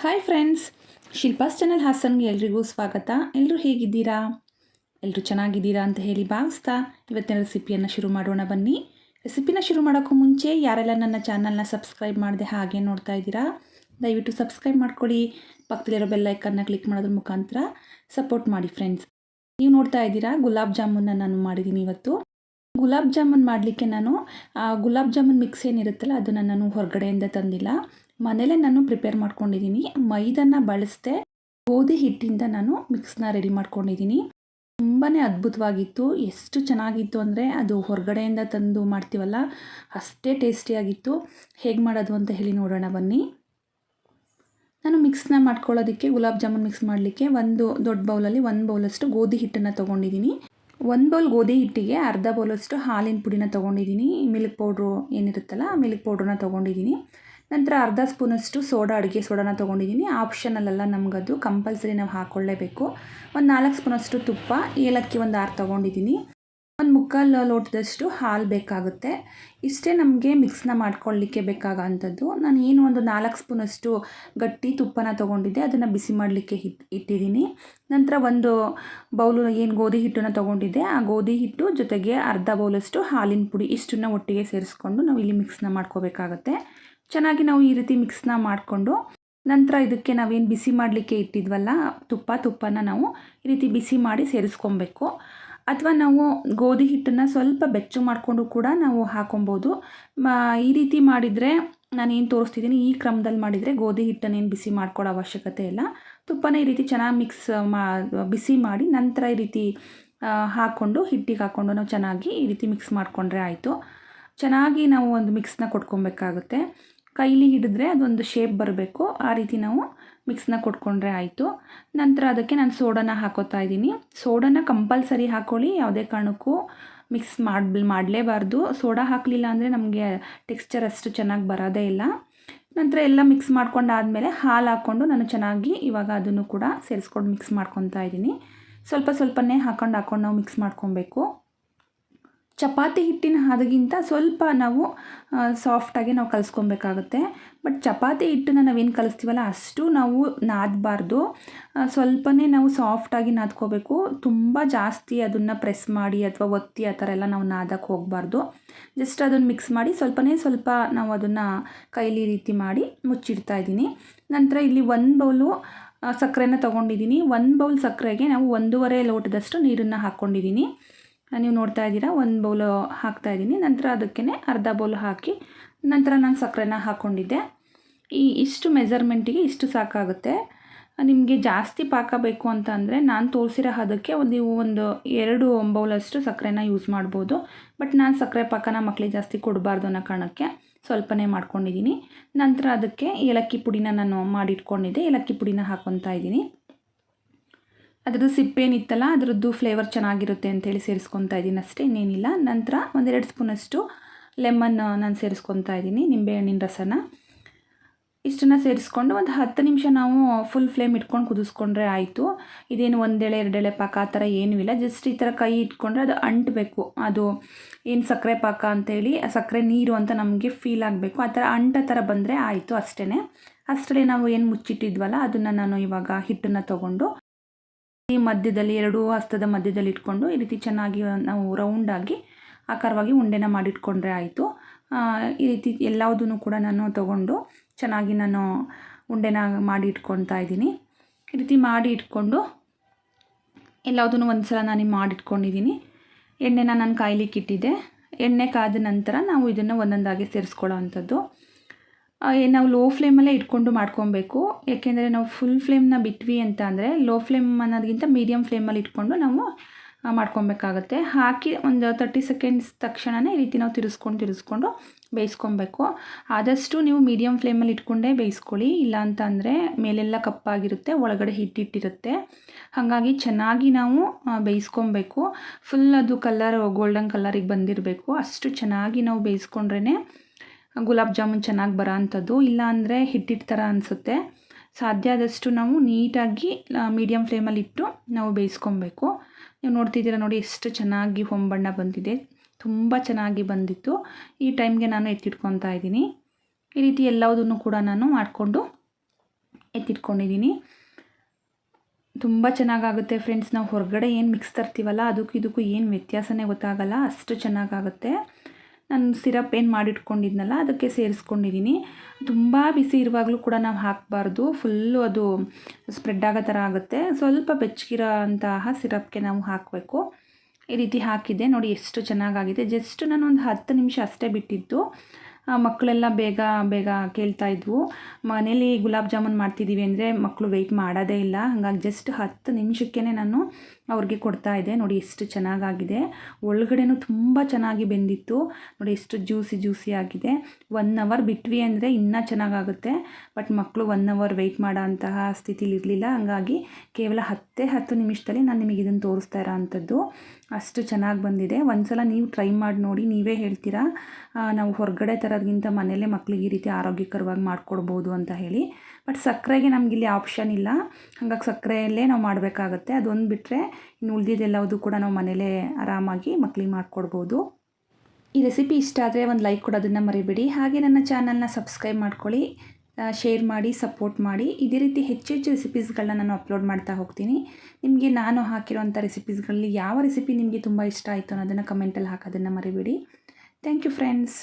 Hi friends, Shilpa's channel ಹಾಸನ್ಗೆ ಎಲ್ರಿಗೂ ಸ್ವಾಗತ. ಎಲ್ಲರೂ ಹೇಗಿದ್ದೀರಾ? ಎಲ್ಲರೂ ಚೆನ್ನಾಗಿದ್ದೀರಾ ಅಂತ ಹೇಳಿ ಭಾವಿಸ್ತಾ ಇವತ್ತಿನ ರೆಸಿಪಿಯನ್ನು ಶುರು ಮಾಡೋಣ ಬನ್ನಿ. ರೆಸಿಪಿನ ಶುರು ಮಾಡೋಕ್ಕೂ ಮುಂಚೆ ಯಾರೆಲ್ಲ ನನ್ನ ಚಾನಲ್ನ ಸಬ್ಸ್ಕ್ರೈಬ್ ಮಾಡಿದೆ ಹಾಗೆ ನೋಡ್ತಾ ಇದ್ದೀರಾ, ದಯವಿಟ್ಟು ಸಬ್ಸ್ಕ್ರೈಬ್ ಮಾಡ್ಕೊಳ್ಳಿ. ಪಕ್ಕದಲ್ಲಿರೋ ಬೆಲ್ ಐಕನ್ನ ಕ್ಲಿಕ್ ಮಾಡೋದ್ರ ಮುಖಾಂತರ ಸಪೋರ್ಟ್ ಮಾಡಿ ಫ್ರೆಂಡ್ಸ್. ನೀವು ನೋಡ್ತಾ ಇದ್ದೀರಾ, ಗುಲಾಬ್ ಜಾಮೂನ್ನ ನಾನು ಮಾಡಿದ್ದೀನಿ ಇವತ್ತು. ಗುಲಾಬ್ ಜಾಮೂನ್ ಮಾಡಲಿಕ್ಕೆ ನಾನು ಗುಲಾಬ್ ಜಾಮೂನ್ ಮಿಕ್ಸ್ ಏನಿರುತ್ತಲ್ಲ ಅದನ್ನು ನಾನು ಹೊರಗಡೆಯಿಂದ ತಂದಿಲ್ಲ, ಮನೇಲೇ ನಾನು ಪ್ರಿಪೇರ್ ಮಾಡ್ಕೊಂಡಿದ್ದೀನಿ. ಮೈದನ್ನು ಬಳಸದೆ ಗೋಧಿ ಹಿಟ್ಟಿಂದ ನಾನು ಮಿಕ್ಸ್ನ ರೆಡಿ ಮಾಡ್ಕೊಂಡಿದ್ದೀನಿ. ತುಂಬಾ ಅದ್ಭುತವಾಗಿತ್ತು. ಎಷ್ಟು ಚೆನ್ನಾಗಿತ್ತು ಅಂದರೆ ಅದು ಹೊರಗಡೆಯಿಂದ ತಂದು ಮಾಡ್ತೀವಲ್ಲ ಅಷ್ಟೇ ಟೇಸ್ಟಿಯಾಗಿತ್ತು. ಹೇಗೆ ಮಾಡೋದು ಅಂತ ಹೇಳಿ ನೋಡೋಣ ಬನ್ನಿ. ನಾನು ಮಿಕ್ಸ್ನ ಮಾಡ್ಕೊಳ್ಳೋದಕ್ಕೆ ಗುಲಾಬ್ ಜಾಮೂನ್ ಮಿಕ್ಸ್ ಮಾಡಲಿಕ್ಕೆ ಒಂದು ದೊಡ್ಡ ಬೌಲಲ್ಲಿ 1 ಬೌಲಷ್ಟು ಗೋಧಿ ಹಿಟ್ಟನ್ನು ತೊಗೊಂಡಿದ್ದೀನಿ. 1 ಬೌಲ್ ಗೋಧಿ ಹಿಟ್ಟಿಗೆ ಅರ್ಧ ಬೌಲಷ್ಟು ಹಾಲಿನ ಪುಡಿನ ತೊಗೊಂಡಿದ್ದೀನಿ. ಮಿಲ್ಕ್ ಪೌಡ್ರು ಏನಿರುತ್ತಲ್ಲ ಆ ಮಿಲ್ಕ್ ಪೌಡ್ರನ್ನ ತೊಗೊಂಡಿದ್ದೀನಿ. ನಂತರ ಅರ್ಧ ಸ್ಪೂನಷ್ಟು ಅಡುಗೆ ಸೋಡಾನ ತೊಗೊಂಡಿದ್ದೀನಿ. ಆಪ್ಷನಲ್ಲ, ನಮಗದು ಕಂಪಲ್ಸರಿ ನಾವು ಹಾಕ್ಕೊಳ್ಳೇಬೇಕು. ಒಂದು 4 ಸ್ಪೂನಷ್ಟು ತುಪ್ಪ, ಏಲಕ್ಕಿ ಒಂದು 6 ತೊಗೊಂಡಿದ್ದೀನಿ. ಒಂದು 3/4 ಲೋಟದಷ್ಟು ಹಾಲು ಬೇಕಾಗುತ್ತೆ. ಇಷ್ಟೇ ನಮಗೆ ಮಿಕ್ಸ್ನ ಮಾಡ್ಕೊಳ್ಳಿಕ್ಕೆ ಬೇಕಾಗೋಂಥದ್ದು. ನಾನು ಏನು ಒಂದು 4 ಸ್ಪೂನಷ್ಟು ಗಟ್ಟಿ ತುಪ್ಪನ ತೊಗೊಂಡಿದ್ದೆ, ಅದನ್ನು ಬಿಸಿ ಮಾಡಲಿಕ್ಕೆ ಇಟ್ಟಿದ್ದೀನಿ. ನಂತರ ಒಂದು ಬೌಲು ಏನು ಗೋಧಿ ಹಿಟ್ಟನ್ನು ತೊಗೊಂಡಿದ್ದೆ, ಆ ಗೋಧಿ ಹಿಟ್ಟು ಜೊತೆಗೆ ಅರ್ಧ ಬೌಲಷ್ಟು ಹಾಲಿನ ಪುಡಿ, ಇಷ್ಟನ್ನು ಒಟ್ಟಿಗೆ ಸೇರಿಸ್ಕೊಂಡು ನಾವು ಇಲ್ಲಿ ಮಿಕ್ಸ್ನ ಮಾಡ್ಕೋಬೇಕಾಗತ್ತೆ. ಚೆನ್ನಾಗಿ ನಾವು ಈ ರೀತಿ ಮಿಕ್ಸ್ನ ಮಾಡಿಕೊಂಡು ನಂತರ ಇದಕ್ಕೆ ನಾವೇನು ಬಿಸಿ ಮಾಡಲಿಕ್ಕೆ ಇಟ್ಟಿದ್ವಲ್ಲ ತುಪ್ಪನ ನಾವು ಈ ರೀತಿ ಬಿಸಿ ಮಾಡಿ ಸೇರಿಸ್ಕೊಬೇಕು. ಅಥವಾ ನಾವು ಗೋಧಿ ಹಿಟ್ಟನ್ನು ಸ್ವಲ್ಪ ಬೆಚ್ಚು ಮಾಡಿಕೊಂಡು ಕೂಡ ನಾವು ಹಾಕೊಬೋದು. ಈ ರೀತಿ ಮಾಡಿದರೆ ನಾನೇನು ತೋರಿಸ್ತಿದ್ದೀನಿ ಈ ಕ್ರಮದಲ್ಲಿ ಮಾಡಿದರೆ ಗೋಧಿ ಹಿಟ್ಟನ್ನೇನು ಬಿಸಿ ಮಾಡ್ಕೊಳ್ಳೋ ಅವಶ್ಯಕತೆ ಇಲ್ಲ. ತುಪ್ಪನ ಈ ರೀತಿ ಚೆನ್ನಾಗಿ ಬಿಸಿ ಮಾಡಿ ನಂತರ ಈ ರೀತಿ ಹಾಕ್ಕೊಂಡು ಹಿಟ್ಟಿಗೆ ಹಾಕ್ಕೊಂಡು ನಾವು ಚೆನ್ನಾಗಿ ಈ ರೀತಿ ಮಿಕ್ಸ್ ಮಾಡಿಕೊಂಡ್ರೆ ಆಯಿತು. ಚೆನ್ನಾಗಿ ನಾವು ಒಂದು ಮಿಕ್ಸ್ನ ಕೊಟ್ಕೊಬೇಕಾಗುತ್ತೆ. ಕೈಲಿ ಹಿಡಿದ್ರೆ ಅದೊಂದು ಶೇಪ್ ಬರಬೇಕು, ಆ ರೀತಿ ನಾವು ಮಿಕ್ಸ್ನ ಕೊಟ್ಕೊಂಡ್ರೆ ಆಯಿತು. ನಂತರ ಅದಕ್ಕೆ ನಾನು ಸೋಡಾನ ಹಾಕೋತಾ ಇದ್ದೀನಿ. ಸೋಡಾನ ಕಂಪಲ್ಸರಿ ಹಾಕ್ಕೊಳ್ಳಿ, ಯಾವುದೇ ಕಾರಣಕ್ಕೂ ಮಿಕ್ಸ್ ಮಾಡಲೇಬಾರ್ದು. ಸೋಡಾ ಹಾಕಲಿಲ್ಲ ಅಂದರೆ ನಮಗೆ ಟೆಕ್ಸ್ಚರ್ ಅಷ್ಟು ಚೆನ್ನಾಗಿ ಬರೋದೇ ಇಲ್ಲ. ನಂತರ ಎಲ್ಲ ಮಿಕ್ಸ್ ಮಾಡ್ಕೊಂಡಾದಮೇಲೆ ಹಾಲು ಹಾಕ್ಕೊಂಡು ನಾನು ಚೆನ್ನಾಗಿ ಇವಾಗ ಅದನ್ನು ಕೂಡ ಸೇರಿಸ್ಕೊಂಡು ಮಿಕ್ಸ್ ಮಾಡ್ಕೊತಾ ಇದ್ದೀನಿ. ಸ್ವಲ್ಪನೇ ಹಾಕ್ಕೊಂಡು ನಾವು ಮಿಕ್ಸ್ ಮಾಡ್ಕೊಬೇಕು. ಚಪಾತಿ ಹಿಟ್ಟಿನ ಹದಗಿಂತ ಸ್ವಲ್ಪ ನಾವು ಸಾಫ್ಟಾಗಿ ನಾವು ಕಲಿಸ್ಕೊಬೇಕಾಗುತ್ತೆ. ಬಟ್ ಚಪಾತಿ ಹಿಟ್ಟನ್ನು ನಾವೇನು ಕಲಿಸ್ತೀವಲ್ಲ ಅಷ್ಟು ನಾವು ನಾದಬಾರ್ದು. ಸ್ವಲ್ಪನೇ ನಾವು ಸಾಫ್ಟಾಗಿ ನಾದ್ಕೋಬೇಕು. ತುಂಬ ಜಾಸ್ತಿ ಅದನ್ನು ಪ್ರೆಸ್ ಮಾಡಿ ಅಥವಾ ಒತ್ತಿ ಆ ಥರ ಎಲ್ಲ ನಾವು ನಾದಕ್ಕೆ ಹೋಗಬಾರ್ದು. ಜಸ್ಟ್ ಅದನ್ನು ಮಿಕ್ಸ್ ಮಾಡಿ ಸ್ವಲ್ಪ ನಾವು ಅದನ್ನು ಕೈಲಿ ರೀತಿ ಮಾಡಿ ಮುಚ್ಚಿಡ್ತಾ ಇದ್ದೀನಿ. ನಂತರ ಇಲ್ಲಿ 1 ಬೌಲು ಸಕ್ಕರೆನ ತೊಗೊಂಡಿದ್ದೀನಿ. 1 ಬೌಲ್ ಸಕ್ಕರೆಗೆ ನಾವು 1.5 ಲೋಟದಷ್ಟು ನೀರನ್ನು ಹಾಕ್ಕೊಂಡಿದ್ದೀನಿ. ನೀವು ನೋಡ್ತಾ ಇದ್ದೀರಾ, 1 ಬೌಲು ಹಾಕ್ತಾಯಿದ್ದೀನಿ. ನಂತರ ಅದಕ್ಕೆ ಅರ್ಧ ಬೌಲ್ ಹಾಕಿ ನಂತರ ನಾನು ಸಕ್ಕರೆನ ಹಾಕ್ಕೊಂಡಿದ್ದೆ. ಇಷ್ಟು ಮೆಜರ್ಮೆಂಟಿಗೆ ಇಷ್ಟು ಸಾಕಾಗುತ್ತೆ. ನಿಮಗೆ ಜಾಸ್ತಿ ಪಾಕ ಬೇಕು ಅಂತ ಅಂದರೆ ನಾನು ತೋರಿಸಿರೋ ಅದಕ್ಕೆ ಒಂದು 2 ಬೌಲಷ್ಟು ಸಕ್ಕರೆನ ಯೂಸ್ ಮಾಡ್ಬೋದು. ಬಟ್ ನಾನು ಸಕ್ಕರೆ ಪಾಕನ ಮಕ್ಕಳಿಗೆ ಜಾಸ್ತಿ ಕೊಡಬಾರ್ದು ಅನ್ನೋ ಕಾರಣಕ್ಕೆ ಸ್ವಲ್ಪನೇ ಮಾಡ್ಕೊಂಡಿದ್ದೀನಿ. ನಂತರ ಅದಕ್ಕೆ ಏಲಕ್ಕಿ ಪುಡಿನ ನಾನು ಮಾಡಿಟ್ಕೊಂಡಿದ್ದೆ, ಏಲಕ್ಕಿ ಪುಡಿನ ಹಾಕ್ಕೊತಾ ಇದ್ದೀನಿ. ಅದ್ರದ್ದು ಸಿಪ್ಪೇನಿತ್ತಲ್ಲ ಅದರದ್ದು ಫ್ಲೇವರ್ ಚೆನ್ನಾಗಿರುತ್ತೆ ಅಂತೇಳಿ ಸೇರಿಸ್ಕೊತಾ ಇದ್ದೀನಿ ಅಷ್ಟೇ, ಇನ್ನೇನಿಲ್ಲ. ನಂತರ 1-2 ಸ್ಪೂನಷ್ಟು ಲೆಮನ್ ನಾನು ಸೇರಿಸ್ಕೊತಾ ಇದ್ದೀನಿ, ನಿಂಬೆಹಣ್ಣಿನ ರಸನ. ಇಷ್ಟನ್ನು ಸೇರಿಸ್ಕೊಂಡು ಒಂದು 10 ನಿಮಿಷ ನಾವು ಫುಲ್ ಫ್ಲೇಮ್ ಇಟ್ಕೊಂಡು ಕುದಿಸ್ಕೊಂಡ್ರೆ ಆಯಿತು. ಇದೇನು 1 ಎಳೆ 2 ಎಳೆ ಪಾಕ ಆ ಥರ ಏನೂ ಇಲ್ಲ. ಜಸ್ಟ್ ಈ ಥರ ಕೈ ಇಟ್ಕೊಂಡ್ರೆ ಅದು ಅಂಟಬೇಕು. ಅದು ಏನು ಸಕ್ಕರೆ ಪಾಕ ಅಂತೇಳಿ ಸಕ್ಕರೆ ನೀರು ಅಂತ ನಮಗೆ ಫೀಲ್ ಆಗಬೇಕು. ಆ ಥರ ಅಂಟೋ ಥರ ಬಂದರೆ ಆಯಿತು ಅಷ್ಟೇ. ಅಷ್ಟರಲ್ಲಿ ನಾವು ಏನು ಮುಚ್ಚಿಟ್ಟಿದ್ವಲ್ಲ ಅದನ್ನು ನಾನು ಇವಾಗ ಹಿಟ್ಟನ್ನು ತೊಗೊಂಡು ಈ ಮಧ್ಯದಲ್ಲಿ 2 ಹಸ್ತದ ಮಧ್ಯದಲ್ಲಿ ಇಟ್ಕೊಂಡು ಈ ರೀತಿ ಚೆನ್ನಾಗಿ ನಾವು ರೌಂಡಾಗಿ ಆಕಾರವಾಗಿ ಉಂಡೆನ ಮಾಡಿಟ್ಕೊಂಡ್ರೆ ಆಯಿತು. ಈ ರೀತಿ ಎಲ್ಲದನ್ನು ಕೂಡ ನಾನು ತೊಗೊಂಡು ಚೆನ್ನಾಗಿ ನಾನು ಉಂಡೆನ ಮಾಡಿ ಇಟ್ಕೊತಾ ಇದ್ದೀನಿ. ಈ ರೀತಿ ಮಾಡಿ ಇಟ್ಕೊಂಡು ಎಲ್ಲದನ್ನು ಒಂದು ಸಲ ನಾನು ಮಾಡಿಟ್ಕೊಂಡಿದ್ದೀನಿ. ಎಣ್ಣೆನ ನಾನು ಕಾಯ್ಲಿಕ್ಕೆ ಇಟ್ಟಿದ್ದೆ. ಎಣ್ಣೆ ಕಾದ ನಂತರ ನಾವು ಇದನ್ನು ಒಂದೊಂದಾಗಿ ಸೇರಿಸ್ಕೊಳ್ಳೋ ಅಂಥದ್ದು. ನಾವು ಲೋ ಫ್ಲೇಮಲ್ಲೇ ಇಟ್ಕೊಂಡು ಮಾಡ್ಕೊಬೇಕು. ಏಕೆಂದರೆ ನಾವು ಫುಲ್ ಫ್ಲೇಮ್ನ ಬಿಟ್ವಿ ಅಂತ ಅಂದರೆ ಲೋ ಫ್ಲೇಮ್ ಅನ್ನೋದಕ್ಕಿಂತ ಮೀಡಿಯಮ್ ಫ್ಲೇಮಲ್ಲಿ ಇಟ್ಕೊಂಡು ನಾವು ಮಾಡ್ಕೊಬೇಕಾಗತ್ತೆ. ಹಾಕಿ ಒಂದು 30 ಸೆಕೆಂಡ್ಸ್ ತಕ್ಷಣವೇ ಈ ರೀತಿ ನಾವು ತಿರ್ಸ್ಕೊಂಡು ಬೇಯಿಸ್ಕೊಬೇಕು. ಆದಷ್ಟು ನೀವು ಮೀಡಿಯಮ್ ಫ್ಲೇಮಲ್ಲಿ ಇಟ್ಕೊಂಡೇ ಬೇಯಿಸ್ಕೊಳ್ಳಿ, ಇಲ್ಲ ಅಂತ ಅಂದರೆ ಮೇಲೆಲ್ಲ ಕಪ್ಪಾಗಿರುತ್ತೆ, ಒಳಗಡೆ ಹಿಟ್ಟಿರುತ್ತೆ. ಹಾಗಾಗಿ ಚೆನ್ನಾಗಿ ನಾವು ಬೇಯಿಸ್ಕೊಬೇಕು. ಫುಲ್ ಅದು ಕಲರ್ ಗೋಲ್ಡನ್ ಕಲರಿಗೆ ಬಂದಿರಬೇಕು. ಅಷ್ಟು ಚೆನ್ನಾಗಿ ನಾವು ಬೇಯಿಸ್ಕೊಂಡ್ರೇ ಗುಲಾಬ್ ಜಾಮೂನ್ ಚೆನ್ನಾಗಿ ಬರೋ ಅಂಥದ್ದು. ಇಲ್ಲ ಅಂದರೆ ಹಿಟ್ಟಿಟ್ಟು ಥರ ಅನಿಸುತ್ತೆ. ಸಾಧ್ಯ ಆದಷ್ಟು ನಾವು ನೀಟಾಗಿ ಮೀಡಿಯಮ್ ಫ್ಲೇಮಲ್ಲಿ ಇಟ್ಟು ನಾವು ಬೇಯಿಸ್ಕೊಬೇಕು. ನೀವು ನೋಡ್ತಿದ್ದೀರಾ ನೋಡಿ ಎಷ್ಟು ಚೆನ್ನಾಗಿ ಹೊಂಬಣ್ಣ ಬಂದಿದೆ, ತುಂಬ ಚೆನ್ನಾಗಿ ಬಂದಿತ್ತು. ಈ ಟೈಮ್ಗೆ ನಾನು ಎತ್ತಿಟ್ಕೊತಾ ಇದ್ದೀನಿ. ಈ ರೀತಿ ಎಲ್ಲದನ್ನು ಕೂಡ ನಾನು ಮಾಡಿಕೊಂಡು ಎತ್ತಿಟ್ಕೊಂಡಿದ್ದೀನಿ. ತುಂಬ ಚೆನ್ನಾಗಾಗುತ್ತೆ ಫ್ರೆಂಡ್ಸ್. ನಾವು ಹೊರಗಡೆ ಏನು ಮಿಕ್ಸ್ ತರ್ತೀವಲ್ಲ ಅದಕ್ಕೂ ಇದಕ್ಕೂ ಏನು ವ್ಯತ್ಯಾಸನೇ ಗೊತ್ತಾಗಲ್ಲ, ಅಷ್ಟು ಚೆನ್ನಾಗಾಗುತ್ತೆ. ನಾನು ಸಿರಪ್ ಏನು ಮಾಡಿಟ್ಕೊಂಡಿದ್ನಲ್ಲ ಅದಕ್ಕೆ ಸೇರಿಸ್ಕೊಂಡಿದ್ದೀನಿ. ತುಂಬ ಬಿಸಿ ಇರುವಾಗಲೂ ಕೂಡ ನಾವು ಹಾಕಬಾರ್ದು, ಫುಲ್ಲು ಅದು ಸ್ಪ್ರೆಡ್ ಆಗೋ ಥರ ಆಗುತ್ತೆ. ಸ್ವಲ್ಪ ಬೆಚ್ಚಗಿರೋ ಅಂತಹ ಸಿರಪ್ಗೆ ನಾವು ಹಾಕಬೇಕು. ಈ ರೀತಿ ಹಾಕಿದ್ದೆ ನೋಡಿ, ಎಷ್ಟು ಚೆನ್ನಾಗಾಗಿದೆ. ಜಸ್ಟ್ ನಾನು ಒಂದು 10 ನಿಮಿಷ ಅಷ್ಟೇ ಬಿಟ್ಟಿದ್ದು. ಮಕ್ಕಳೆಲ್ಲ ಬೇಗ ಬೇಗ ಕೇಳ್ತಾಯಿದ್ವು. ಮನೇಲಿ ಗುಲಾಬ್ ಜಾಮೂನ್ ಮಾಡ್ತಿದ್ದೀವಿ ಅಂದರೆ ಮಕ್ಕಳು ವೆಯ್ಟ್ ಮಾಡೋದೇ ಇಲ್ಲ. ಹಾಗಾಗಿ ಜಸ್ಟ್ 10 ನಿಮಿಷಕ್ಕೇ ನಾನು ಅವ್ರಿಗೆ ಕೊಡ್ತಾಯಿದ್ದೆ. ನೋಡಿ ಎಷ್ಟು ಚೆನ್ನಾಗಾಗಿದೆ. ಒಳಗಡೆನೂ ತುಂಬ ಚೆನ್ನಾಗಿ ಬೆಂದಿತ್ತು. ನೋಡಿ ಎಷ್ಟು ಜ್ಯೂಸಿ ಆಗಿದೆ. 1 ಅವರ್ ಬಿಟ್ವಿ ಅಂದರೆ ಇನ್ನೂ ಚೆನ್ನಾಗಾಗುತ್ತೆ. ಬಟ್ ಮಕ್ಕಳು 1 ಅವರ್ ವೆಯ್ಟ್ ಮಾಡೋ ಅಂತಹ ಸ್ಥಿತಿಲಿರಲಿಲ್ಲ. ಹಾಗಾಗಿ ಕೇವಲ 10 ನಿಮಿಷದಲ್ಲಿ ನಾನು ನಿಮಗೆ ಇದನ್ನು ತೋರಿಸ್ತಾ ಇರೋ ಅಂಥದ್ದು. ಅಷ್ಟು ಚೆನ್ನಾಗಿ ಬಂದಿದೆ. ಒಂದು ಸಲ ನೀವು ಟ್ರೈ ಮಾಡಿ ನೋಡಿ, ನೀವೇ ಹೇಳ್ತೀರಾ ನಾವು ಹೊರಗಡೆ ತರೋದ್ಕಿಂತ ಮನೆಯಲ್ಲೇ ಮಕ್ಕಳಿಗೆ ಈ ರೀತಿ ಆರೋಗ್ಯಕರವಾಗಿ ಮಾಡಿಕೊಡ್ಬೋದು ಅಂತ ಹೇಳಿ. ಬಟ್ ಸಕ್ಕರೆಗೆ ನಮಗಿಲ್ಲಿ ಆಪ್ಷನ್ ಇಲ್ಲ, ಹಾಗಾಗಿ ಸಕ್ಕರೆಯಲ್ಲೇ ನಾವು ಮಾಡಬೇಕಾಗತ್ತೆ. ಅದೊಂದು ಬಿಟ್ಟರೆ ಇನ್ನು ಉಳಿದಿದ್ದೆಲ್ಲವುದು ಕೂಡ ನಾವು ಮನೇಲೇ ಆರಾಮಾಗಿ ಮಕ್ಕಳಿಗೆ ಮಾಡಿಕೊಡ್ಬೋದು. ಈ ರೆಸಿಪಿ ಇಷ್ಟ ಆದರೆ ಒಂದು ಲೈಕ್ ಕೊಡೋದನ್ನು ಮರಿಬೇಡಿ. ಹಾಗೆ ನನ್ನ ಚಾನಲ್ನ ಸಬ್ಸ್ಕ್ರೈಬ್ ಮಾಡ್ಕೊಳ್ಳಿ, ಶೇರ್ ಮಾಡಿ, ಸಪೋರ್ಟ್ ಮಾಡಿ. ಇದೇ ರೀತಿ ಹೆಚ್ಚು ರೆಸಿಪೀಸ್ಗಳನ್ನ ನಾನು ಅಪ್ಲೋಡ್ ಮಾಡ್ತಾ ಹೋಗ್ತೀನಿ. ನಿಮಗೆ ನಾನು ಹಾಕಿರೋಂಥ ರೆಸಿಪೀಸ್ಗಳಲ್ಲಿ ಯಾವ ರೆಸಿಪಿ ನಿಮಗೆ ತುಂಬ ಇಷ್ಟ ಆಯಿತು ಅನ್ನೋದನ್ನು ಕಮೆಂಟಲ್ಲಿ ಹಾಕೋದನ್ನು ಮರಿಬೇಡಿ. Thank you friends.